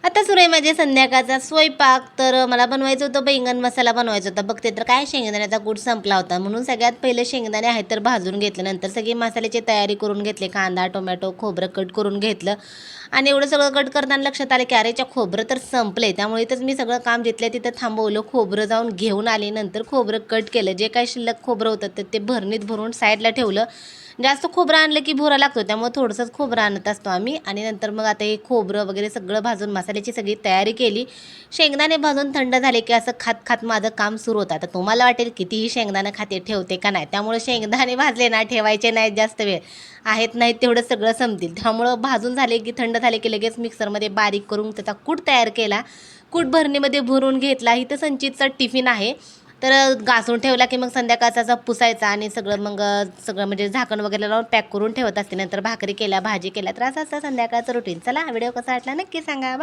आता सुरू आहे माझे संध्याकाळचा स्वयंपाक. तर मला बनवायचं होतं बैंगन मसाला बनवायचा होता. बघते तर काय शेंगदाण्याचा कूट संपला होता, म्हणून सगळ्यात पहिले शेंगदाणे आहेत तर भाजून घेतलं. नंतर सगळी मसाल्याची तयारी करून घेतली. कांदा टोमॅटो खोबरं कट करून घेतलं आणि एवढं सगळं कट करताना लक्षात आलं की अरेच्या खोबरं तर संपले. त्यामुळे इथंच मी सगळं काम जिथल्या तिथं थांबवलं, खोबरं जाऊन घेऊन आले. नंतर खोबरं कट केलं. जे काही शिल्लक खोबरं होतं तर ते भरणीत भरून साईडला ठेवलं. जास्त खोबरं आणलं की भुरा लागतो, त्यामुळे थोडंसंच खोबरं आणत असतो आम्ही. आणि नंतर मग आता हे खोबरं वगैरे सगळं भाजून मसाल्याची सगळी तयारी केली. शेंगदाणे भाजून थंड झाले की असं खात खात माझं काम सुरू होतं. आता तुम्हाला वाटेल कितीही शेंगदाणं खाते ठेवते का नाही, त्यामुळे शेंगदाणे भाजले ना ठेवायचे नाहीत जास्त वेळ, आहेत नाहीत तेवढं सगळं संपतील. त्यामुळं भाजून झाले की थंड झाले की लगेच मिक्सरमध्ये बारीक करून त्याचा कूट तयार केला. कूट भरणीमध्ये भरून घेतला. इथं संचितचा टिफिन आहे, तर घासून ठेवला की मग संध्याकाळचा असा पुसायचा आणि सगळं मग सगळं म्हणजे झाकण वगैरे लावून पॅक करून ठेवत असते. नंतर भाकरी केल्या भाजी केल्या तर असं असतं संध्याकाळचं रुटीन. चला व्हिडिओ कसा वाटला नक्की सांगा.